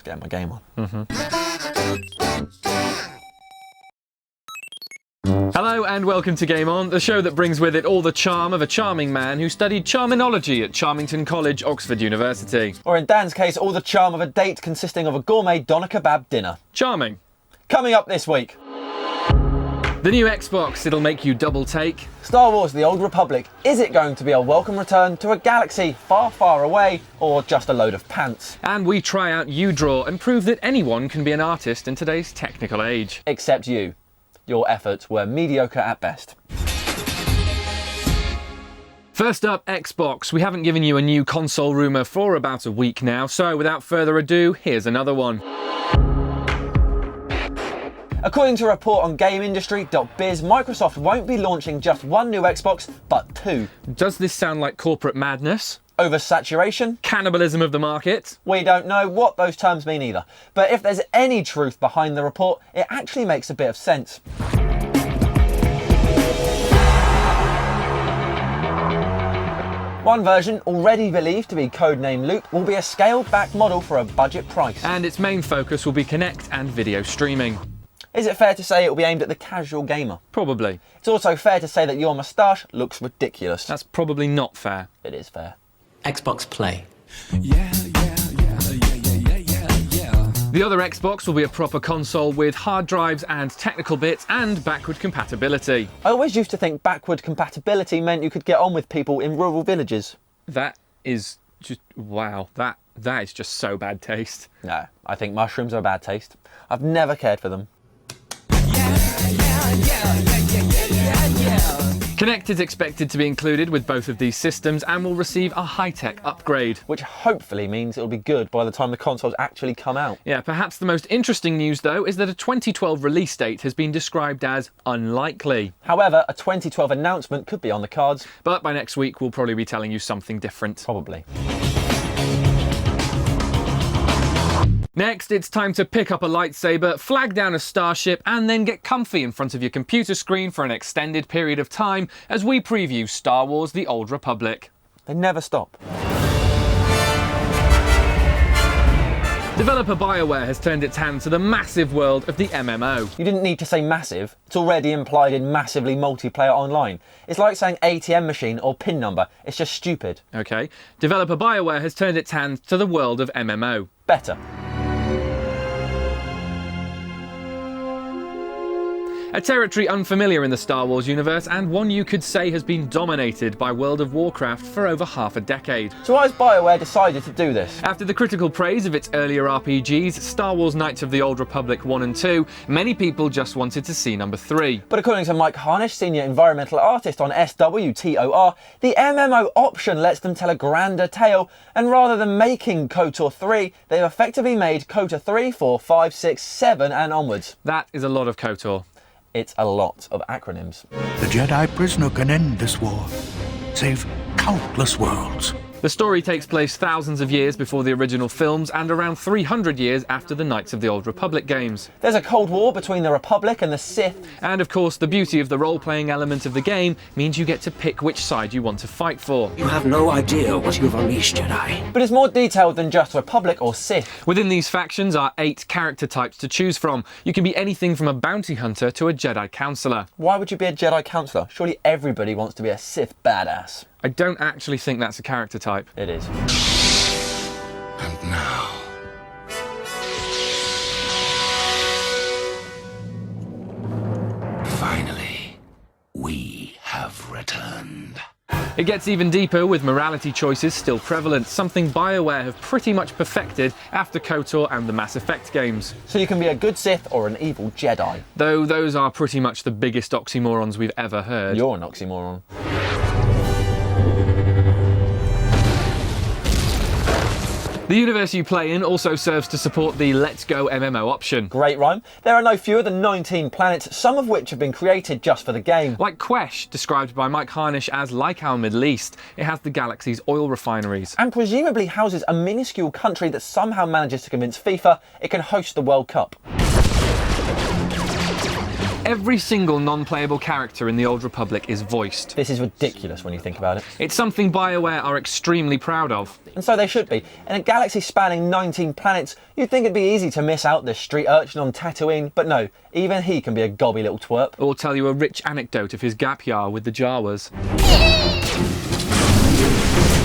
getting my game on. Hello and welcome to Game On, the show that brings with it all the charm of a charming man who studied charminology at Charmington College, Oxford University. Or in Dan's case, all the charm of a date consisting of a gourmet doner kebab dinner. Charming. Coming up this week. The new Xbox, it'll make you double take. Star Wars The Old Republic. Is it going to be a welcome return to a galaxy far, far away, or just a load of pants? And we try out uDraw and prove that anyone can be an artist in today's technical age. Except you. Your efforts were mediocre at best. First up, Xbox. We haven't given you a new console rumour for about a week now, so without further ado, here's another one. According to a report on GameIndustry.biz, Microsoft won't be launching just one new Xbox, but two. Does this sound like corporate madness? Oversaturation? Cannibalism of the market? We don't know what those terms mean either. But if there's any truth behind the report, it actually makes a bit of sense. One version, already believed to be codenamed Luke, will be a scaled-back model for a budget price. And its main focus will be Kinect and video streaming. Is it fair to say it will be aimed at the casual gamer? Probably. It's also fair to say that your moustache looks ridiculous. That's probably not fair. It is fair. Xbox Play. The other Xbox will be a proper console with hard drives and technical bits and backward compatibility. I always used to think backward compatibility meant you could get on with people in rural villages. That is just, wow, that is just so bad taste. No, I think mushrooms are a bad taste. I've never cared for them. Kinect is expected to be included with both of these systems and will receive a high-tech upgrade. Which hopefully means it'll be good by the time the consoles actually come out. Yeah, perhaps the most interesting news though is that a 2012 release date has been described as unlikely. However, a 2012 announcement could be on the cards. But by next week we'll probably be telling you something different. Probably. Next, it's time to pick up a lightsaber, flag down a starship, and then get comfy in front of your computer screen for an extended period of time as we preview Star Wars The Old Republic. They never stop. Developer BioWare has turned its hand to the massive world of the MMO. You didn't need to say massive. It's already implied in massively multiplayer online. It's like saying ATM machine or PIN number. It's just stupid. Okay. Developer BioWare has turned its hand to the world of MMO. Better. A territory unfamiliar in the Star Wars universe and one you could say has been dominated by World of Warcraft for over half a decade. So why has BioWare decided to do this? After the critical praise of its earlier RPGs, Star Wars Knights of the Old Republic 1 and 2, many people just wanted to see number 3. But according to Mike Harnish, senior environmental artist on SWTOR, the MMO option lets them tell a grander tale, and rather than making KOTOR 3, they've effectively made KOTOR 3, 4, 5, 6, 7 and onwards. That is a lot of KOTOR. It's a lot of acronyms. The Jedi prisoner can end this war, save countless worlds. The story takes place thousands of years before the original films and around 300 years after the Knights of the Old Republic games. There's a Cold War between the Republic and the Sith. And of course, the beauty of the role-playing element of the game means you get to pick which side you want to fight for. You have no idea what you've unleashed, Jedi. But it's more detailed than just Republic or Sith. Within these factions are 8 character types to choose from. You can be anything from a bounty hunter to a Jedi Counselor. Why would you be a Jedi Counselor? Surely everybody wants to be a Sith badass. I don't actually think that's a character type. It is. And now, Finally, we have returned. It gets even deeper with morality choices still prevalent, something BioWare have pretty much perfected after KOTOR and the Mass Effect games. So you can be a good Sith or an evil Jedi. Though those are pretty much the biggest oxymorons we've ever heard. You're an oxymoron. The universe you play in also serves to support the Let's Go MMO option. Great rhyme. There are no fewer than 19 planets, some of which have been created just for the game. Like Quesh, described by Mike Harnish as like our Middle East, it has the galaxy's oil refineries. And presumably houses a minuscule country that somehow manages to convince FIFA it can host the World Cup. Every single non-playable character in the Old Republic is voiced. This is ridiculous when you think about it. It's something BioWare are extremely proud of. And so they should be. In a galaxy spanning 19 planets, you'd think it'd be easy to miss out the street urchin on Tatooine, but no, even he can be a gobby little twerp. Or tell you a rich anecdote of his gap year with the Jawas.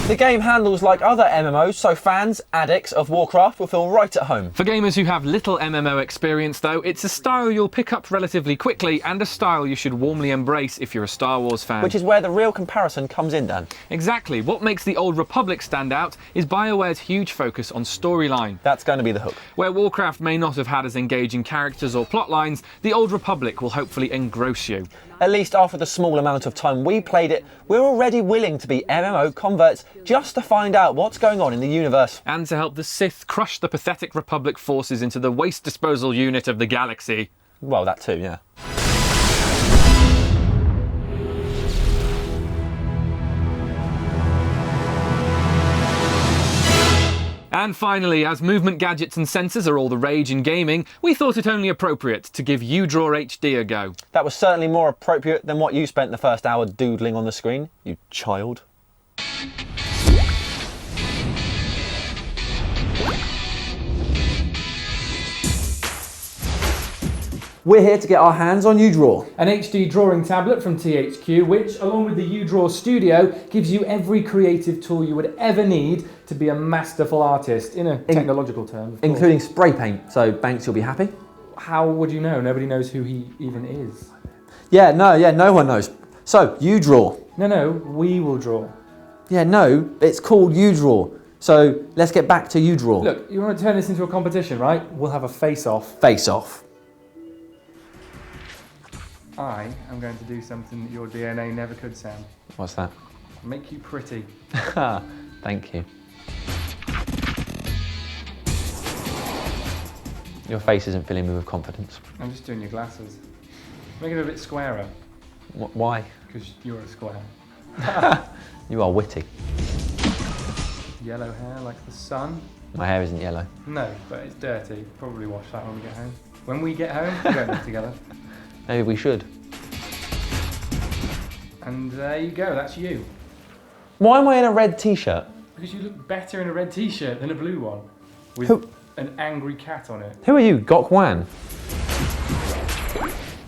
The game handles like other MMOs, so fans, addicts of Warcraft will feel right at home. For gamers who have little MMO experience though, it's a style you'll pick up relatively quickly and a style you should warmly embrace if you're a Star Wars fan. Which is where the real comparison comes in, Dan. Exactly. What makes the Old Republic stand out is BioWare's huge focus on storyline. That's going to be the hook. Where Warcraft may not have had as engaging characters or plot lines, the Old Republic will hopefully engross you. At least after the small amount of time we played it, we're already willing to be MMO converts just to find out what's going on in the universe. And to help the Sith crush the pathetic Republic forces into the waste disposal unit of the galaxy. Well, that too, yeah. And finally, as movement gadgets and sensors are all the rage in gaming, we thought it only appropriate to give uDraw HD a go. That was certainly more appropriate than what you spent the first hour doodling on the screen, you child. We're here to get our hands on uDraw. An HD drawing tablet from THQ, which, along with the uDraw Studio, gives you every creative tool you would ever need to be a masterful artist, in a technological term, of course. Including spray paint, so Banks, you'll be happy. How would you know? Nobody knows who he even is. Yeah, no one knows. So, uDraw. No, we will draw. Yeah, no, it's called uDraw. So, let's get back to uDraw. Look, you want to turn this into a competition, right? We'll have a face-off. Face off. I am going to do something that your DNA never could, Sam. What's that? Make you pretty. Thank you. Your face isn't filling me with confidence. I'm just doing your glasses. Make it a bit squarer, Why? because you're a square. You are witty. Yellow hair like the sun. My hair isn't yellow. No, but it's dirty. Probably wash that when we get home. When we get home, we don't live together. Maybe we should. And there you go, that's you. Why am I in a red t-shirt? Because you look better in a red t-shirt than a blue one. With Who- an angry cat on it. Who are you, Gok Wan?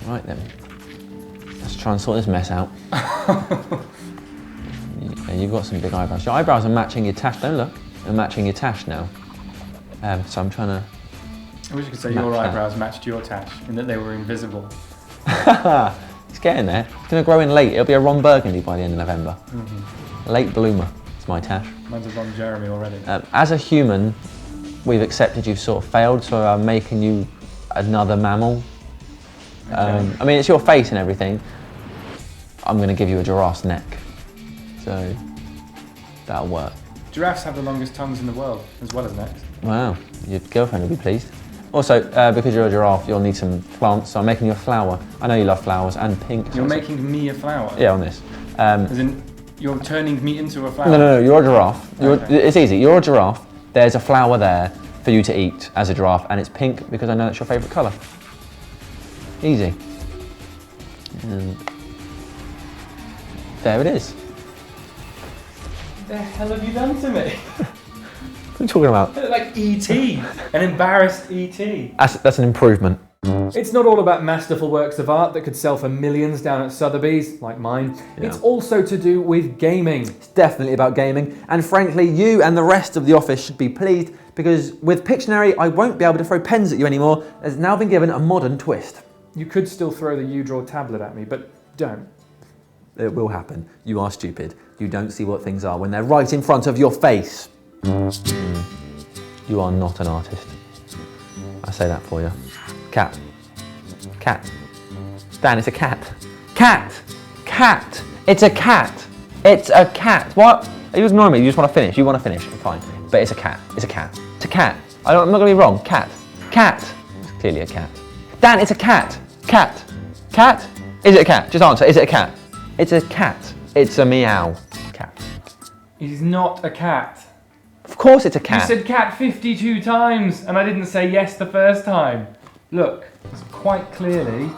Right then. Let's try and sort this mess out. Yeah, you've got some big eyebrows. Your eyebrows are matching your tash. Don't look. They're matching your tash now. So I'm trying to... I wish you could say Match your that. eyebrows matched your tash, and that they were invisible. It's getting there. It's going to grow in late. It'll be a Ron Burgundy by the end of November. Late bloomer. It's my tash. Mine's a Ron Jeremy already. As a human, we've accepted you've sort of failed, so I'm making you another mammal. Okay. I mean, it's your face and everything. I'm going to give you a giraffe's neck. So that'll work. Giraffes have the longest tongues in the world, as well as necks. Wow, your girlfriend will be pleased. Also, because you're a giraffe, you'll need some plants, so I'm making you a flower. I know you love flowers and pink. You're making me a flower? Yeah, on this. As in, you're turning me into a flower? No, you're a giraffe. Okay. It's easy, you're a giraffe. There's a flower there for you to eat as a giraffe, and it's pink because I know that's your favourite colour. Easy. And there it is. What the hell have you done to me? What are you talking about? I look like E.T., an embarrassed E.T. That's an improvement. It's not all about masterful works of art that could sell for millions down at Sotheby's, like mine. Yeah. It's also to do with gaming. It's definitely about gaming, and frankly, you and the rest of the office should be pleased because with Pictionary, I won't be able to throw pens at you anymore. It's now been given a modern twist. You could still throw the uDraw tablet at me, but don't. It will happen. You are stupid. You don't see what things are when they're right in front of your face. You are not an artist. I say that for you. Cat. Cat. Dan, it's a cat. Cat! Cat! It's a cat! It's a cat! What? Are you ignoring me? You just want to finish. You want to finish. Fine. But it's a cat. It's a cat. It's a cat. I'm not going to be wrong. Cat. Cat. It's clearly a cat. Dan, it's a cat. Cat. Cat? Is it a cat? Just answer. Is it a cat? It's a cat. It's a meow. Cat. He's not a cat. Of course it's a cat. You said cat 52 times, and I didn't say yes the first time. Look, it's quite clearly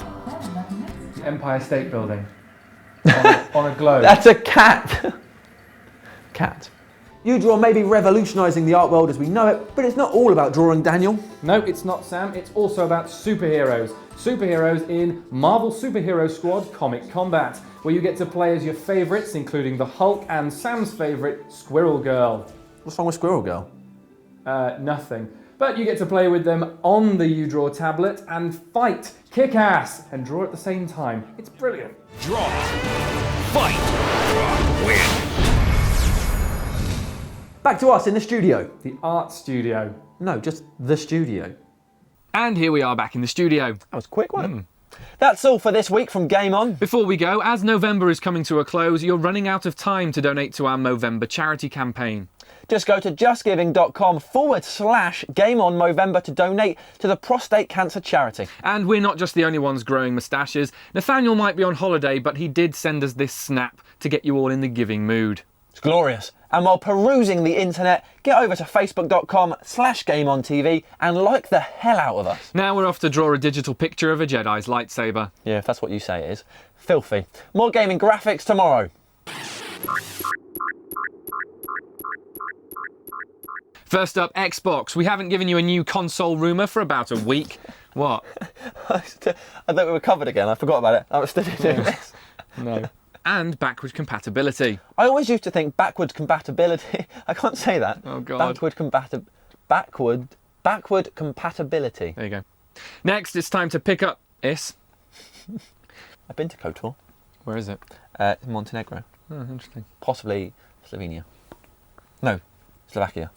Empire State Building. On a globe. That's a cat. Cat. uDraw may be revolutionising the art world as we know it, but it's not all about drawing, Daniel. No, it's not, Sam. It's also about superheroes. Superheroes in Marvel Superhero Squad Comic Combat, where you get to play as your favourites, including the Hulk and Sam's favourite, Squirrel Girl. What's wrong with Squirrel Girl? Nothing. But you get to play with them on the uDraw tablet and fight, kick ass, and draw at the same time. It's brilliant. Draw. Fight. Win. Back to us in the studio. The art studio. No, just the studio. And here we are back in the studio. That was quick, wasn't it? That's all for this week from Game On. Before we go, as November is coming to a close, you're running out of time to donate to our Movember charity campaign. Just go to justgiving.com/GameOnMovember to donate to the prostate cancer charity. And we're not just the only ones growing moustaches. Nathaniel might be on holiday, but he did send us this snap to get you all in the giving mood. It's glorious. And while perusing the internet, get over to facebook.com/GameOnTV and like the hell out of us. Now we're off to draw a digital picture of a Jedi's lightsaber. Yeah, if that's what you say it is. Filthy. More gaming graphics tomorrow. First up, Xbox. We haven't given you a new console rumour for about a week. What? I thought we were covered again. I forgot about it. I was still doing this. No. And backward compatibility. I always used to think backward compatibility. I can't say that. Oh, God. Backward compatibility. There you go. Next, it's time to pick up I've been to KOTOR. Where is it? Montenegro. Oh, interesting. Possibly Slovenia. No, Slovakia.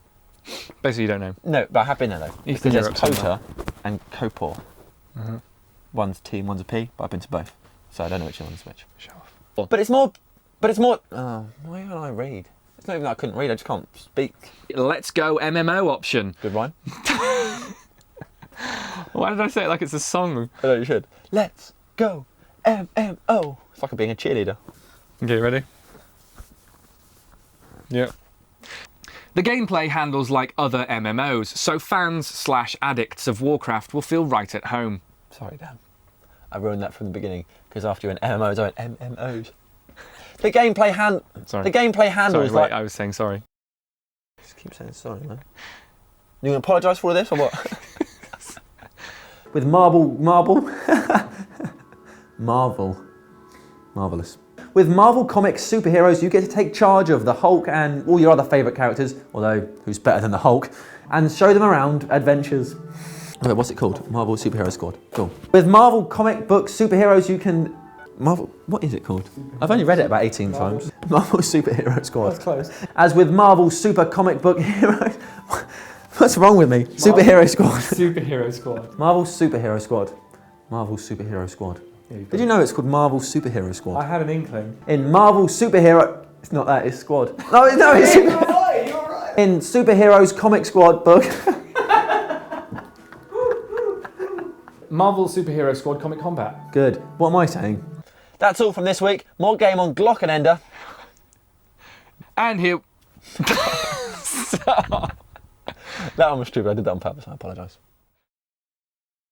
Basically, you don't know. No, but I have been there though. Eastern Because Europe there's somewhere. KOTOR and KOPOR. One's T and one's a P, but I've been to both. So I don't know which one's which. Show off. But it's more, oh, why can't I read? It's not even that I couldn't read, I just can't speak. Let's go MMO option. Good rhyme? Why did I say it like it's a song? I know you should. Let's go MMO. It's like being a cheerleader. Okay, ready? Yeah. The gameplay handles like other MMOs, so fans/addicts of Warcraft will feel right at home. Sorry, Dan. I ruined that from the beginning, because after you went MMOs, I went MMOs. The gameplay handles Sorry, like... wait, I was saying sorry. Just keep saying sorry, man. You going to apologise for all this, or what? With Marvellous. With Marvel Comics superheroes, you get to take charge of the Hulk and all your other favourite characters, although who's better than the Hulk, and show them around adventures. Okay, what's it called? Marvel Superhero Squad. Cool. With Marvel comic book superheroes, you can... what is it called? I've only read it about 18 times. Marvel Superhero Squad. That's close. As with Marvel Super Comic Book Heroes... What's wrong with me? Superhero Squad. Superhero Squad. Marvel Superhero Squad. Marvel Superhero Squad. Did you know it's called Marvel Superhero Squad? I had an inkling. In Marvel Superhero... It's not that, it's Squad. No, it's... You're right. In Superheroes Comic Squad book... Marvel Superhero Squad Comic Combat. Good. What am I saying? That's all from this week. More game on Glockenender. And here... That one was stupid. I did that on purpose. I apologise.